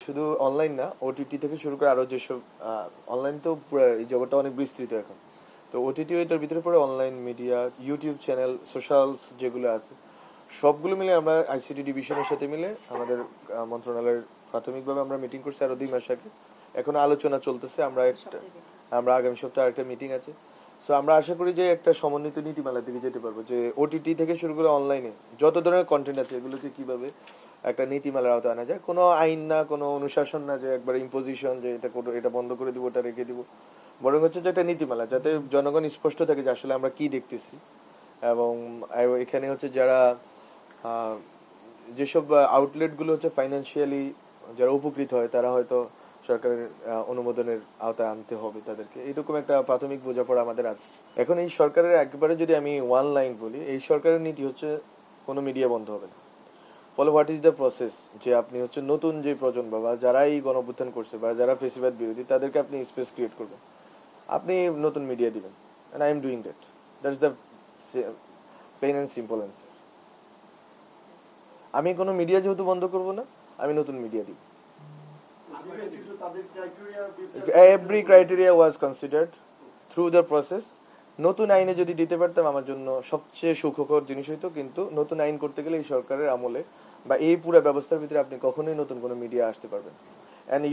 শুধু অনলাইন না, ওটিটি থেকে শুরু করে আরও যেসব অনলাইন তো পুরো এই জগৎটা অনেক বিস্তৃত এখন। তো ওটিটিও এটার ভিতরে পড়ে, online media, YouTube channel, socials যেগুলো আছে সবগুলো মিলে আমরা আইসিটি ডিভিশনের সাথে মিলে আমাদের মন্ত্রণালয়ের প্রাথমিকভাবে আমরা মিটিং করছি আরও 2 মাস আগে। এখন আলোচনা চলতেছে। আমরা আগামী সপ্তাহে আরেকটা মিটিং আছে। সো আমরা আশা করি যে একটা সমন্বিত নীতিমালার দিকে যেতে পারবো, যে ওটিটি থেকে শুরু করে অনলাইনে যত ধরনের কন্টেন্ট আছে এগুলোকে কিভাবে একটা নীতিমালার আওতায় আনা যায়। কোনো আইন না, কোনো অনুশাসন না যে একবার ইম্পোজিশন যে এটা বন্ধ করে দিব, ওটা রেখে দিব, বরং হচ্ছে যে একটা নীতিমালা যাতে জনগণ স্পষ্ট থাকে যে আসলে আমরা কি দেখতেছি। এবং এখানে হচ্ছে যারা যেসব আউটলেটগুলো হচ্ছে ফাইন্যান্সিয়ালি যারা উপকৃত হয় তারা হয়তো সরকারের অনুমোদনের আওতায় আনতে হবে তাদেরকে, এরকম একটা প্রাথমিক বোঝাপড়া আমাদের আছে। এখন এই সরকারের একবারে যদি আমি ওয়ান লাইন বলি, এই সরকারের নীতি হচ্ছে কোনো মিডিয়া বন্ধ হবে না। ফলে হোয়াট ইজ দ্য প্রসেস, যে আপনি হচ্ছে নতুন যে প্রজন্ম বা যারা এই গণঅভ্যুত্থান করছে বা যারা ফেসিবাদ বিরোধী তাদেরকে আপনি স্পেস ক্রিয়েট করবেন, আপনি নতুন মিডিয়া দিবেন। And I am doing that, that's the plain and simple answer. আমি কোনো মিডিয়া যেহেতু বন্ধ করব না, আমি নতুন মিডিয়া দিব। Every criteria was considered through the process. নতুন আইনে যদি দিতে পারতাম আমার জন্য সবচেয়ে সুখকর জিনিস হইতো, কিন্তু নতুন আইন করতে গেলে এই সরকারের আমলে বা এই পুরো ব্যবস্থার ভিতরে আপনি কখনোই নতুন কোনো মিডিয়া আসতে পারবেন। And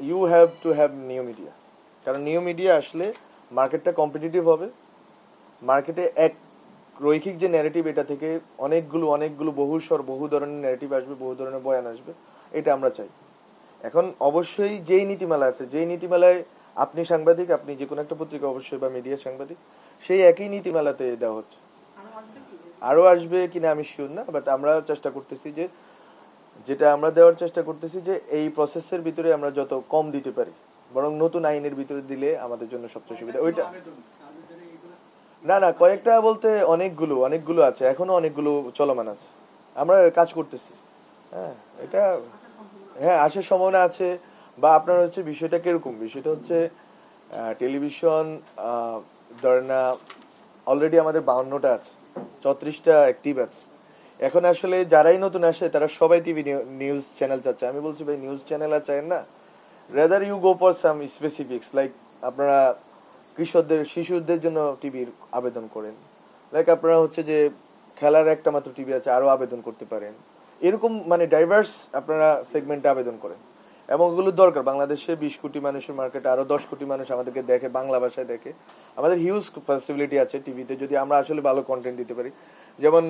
you have to have new media, কারণ নিউ মিডিয়া আসলে মার্কেটটা কম্পিটিটিভ হবে। মার্কেটে এক রৈখিক যে ন্যারেটিভ, এটা থেকে অনেকগুলো বহু ধরনের ন্যারেটিভ আসবে, বহু ধরনের বয়ান আসবে, এটা আমরা চাই। এখন অবশ্যই যেই নীতিমালা আছে, যেই নীতিমালায় আপনি সাংবাদিক, আপনি যে কোনো একটা পত্রিকা অবশ্যই বা মিডিয়ার সাংবাদিক, সেই একই নীতিমালাতে দেওয়া হচ্ছে। আরও আসবে কিনা আমি শিওর না, বাট আমরা চেষ্টা করতেছি যে যেটা আমরা দেওয়ার চেষ্টা করতেছি যে এই প্রসেসের ভিতরে আমরা যত কম দিতে পারি, বরং নতুন আইনের ভিতরে দিলে আমাদের জন্য সবচেয়ে সুবিধা ওইটা। না, কয়েকটা বলতে অনেকগুলো আছে, এখনো অনেকগুলো চলমান আছে, আমরা কাজ করতেছি। হ্যাঁ, এটা হ্যাঁ আসার সম্ভাবনা আছে। বা আপনার হচ্ছে বিষয়টা কিরকম, বিষয়টা হচ্ছে টেলিভিশন ধরেন না, অলরেডি আমাদের 52টা আছে, 34টা অ্যাক্টিভ আছে। এখন আসলে যারাই নতুন আসে তারা সবাই টিভি নিউজ চ্যানেল চাচ্ছে। আমি বলছি ভাই, নিউজ চ্যানেল আর চায় না, rather you go for some specifics, like আপনারা শিশুদের জন্য টিভির আবেদন করেন, লাইক আপনারা হচ্ছে যে খেলার একটা মাত্র টিভি আছে, আরও আবেদন করতে পারেন। এরকম মানে ডাইভার্স আপনারা সেগমেন্টে আবেদন করেন, এবং ওগুলো দরকার। বাংলাদেশে 20 কোটি মানুষের মার্কেটে আরও 10 কোটি মানুষ আমাদেরকে দেখে, বাংলা ভাষায় দেখে। আমাদের হিউজ পসিবিলিটি আছে টিভিতে, যদি আমরা আসলে ভালো কন্টেন্ট দিতে পারি। যেমন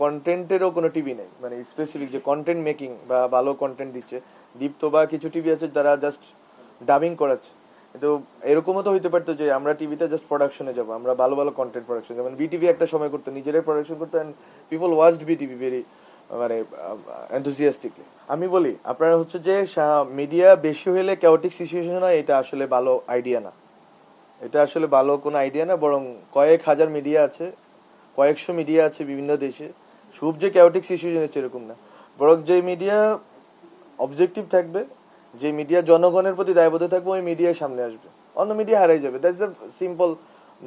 কন্টেন্টেরও কোনো টিভি নেই, মানে স্পেসিফিক যে কন্টেন্ট মেকিং বা ভালো কন্টেন্ট দিচ্ছে। দীপ্ত বা কিছু টিভি আছে যারা জাস্ট ডাবিং করাচ্ছে। কিন্তু এরকমও তো হইতে পারতো যে আমরা টিভিতে জাস্ট প্রোডাকশনে যাবো, আমরা ভালো ভালো কন্টেন্ট প্রোডাকশন, যেমন বিটিভি একটা সময় করতো, নিজেরাই প্রোডাকশন করতো, and people watched BTV very মানে এনথুজিয়াস্টিকলি। আমি বলি আপনারা হচ্ছে যে মিডিয়া বেশি হলে ক্যাওটিক সিচুয়েশন হয়, এটা আসলে ভালো আইডিয়া না। এটা আসলে ভালো কোনো আইডিয়া না, বরং কয়েক হাজার মিডিয়া আছে, কয়েকশো মিডিয়া আছে বিভিন্ন দেশে, খুব যে ক্যাওটিক সিচুয়েশন হচ্ছে এরকম না। বরং যে মিডিয়া অবজেক্টিভ থাকবে, যে মিডিয়া জনগণের প্রতি দায়বদ্ধ থাকবে, ওই মিডিয়ার সামনে আসবে, অন্য মিডিয়া হারাই যাবে। দ্যাটস দ্য সিম্পল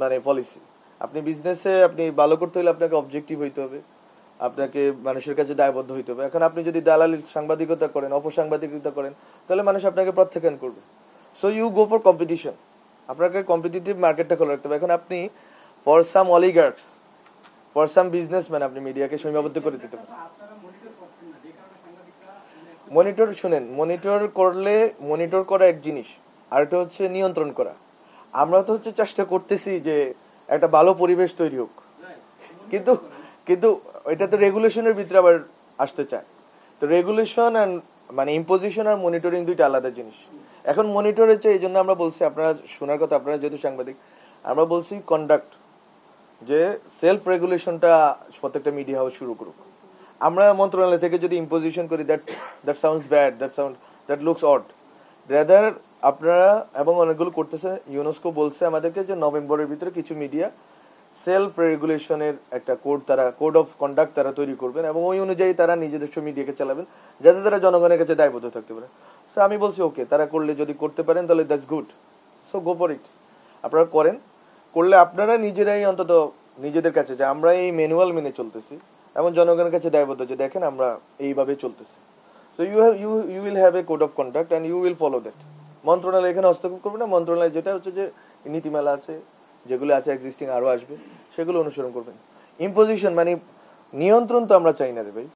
মানে পলিসি। আপনি বিজনেসে আপনি ভালো করতে হলে আপনাকে অবজেক্টিভ হইতে হবে, আপনাকে মানুষের কাছে দায়বদ্ধ হইতে হবে। এখন আপনি যদি দালালি সাংবাদিকতা করেন, অপসাংবাদিকতা করেন, তাহলে মানুষ আপনাকে প্রত্যাখ্যান করবে। So you go for competition, আপনাকে কম্পিটিটিভ মার্কেটটা খোলা রাখতে হবে। এখন আপনি for some oligarchs, for some businessman আপনি মিডিয়াকে সীমাবদ্ধ করে দিতে পারেন। মনিটর শুনেন, মনিটর করা এক জিনিস, আর এটা হচ্ছে নিয়ন্ত্রণ করা। আমরা তো হচ্ছে চেষ্টা করতেছি যে একটা ভালো পরিবেশ তৈরি হোক, কিন্তু কিন্তু এটা তো রেগুলেশনের ভিতরে আবার আসতে চায়। তো রেগুলেশন অ্যান্ড মানে ইম্পোজিশন আর মনিটরিং দুইটা আলাদা জিনিস। এখন মনিটর হচ্ছে, এই জন্য আমরা বলছি, আপনারা শোনার কথা, আপনারা যেহেতু সাংবাদিক, আমরা বলছি কন্ডাক্ট, যে সেলফ রেগুলেশনটা প্রত্যেকটা মিডিয়া হাউস শুরু করুক। আমরা মন্ত্রণালয় থেকে যদি ইম্পোজিশন করি, that sounds bad, that looks odd. Rather আপনারা, এবং অনেকগুলো করতেছে, ইউনেস্কো বলছে আমাদেরকে যে নভেম্বরের ভিতরে কিছু মিডিয়া সেলফ রেগুলেশনের একটা কোড অফ কন্ডাক্ট তারা তৈরি করবেন, এবং ওই অনুযায়ী তারা নিজেদের মিডিয়াকে চালাবেন, যাতে তারা জনগণের কাছে দায়বদ্ধ থাকতে পারে। সো আমি বলছি ওকে, তারা করলে, যদি করতে পারেন তাহলে that's good. So go for it, আপনারা করেন। করলে আপনারা নিজেরাই অন্তত নিজেদের কাছে, যে আমরা এই ম্যানুয়াল মেনে চলতেছি, এবং জনগণের কাছে দায়বদ্ধ যে দেখেন আমরা এইভাবে চলতেছি। So you will have a code of conduct and you will follow that. মন্ত্রণালয় এখানে হস্তক্ষেপ করবে না, মন্ত্রণালয় যেটা হচ্ছে যে নীতিমালা আছে, যেগুলো আছে এক্সিস্টিং আরও আসবে, সেগুলো অনুসরণ করবেন। ইম্পোজিশন মানে নিয়ন্ত্রণ তো আমরা চাই না রে ভাই।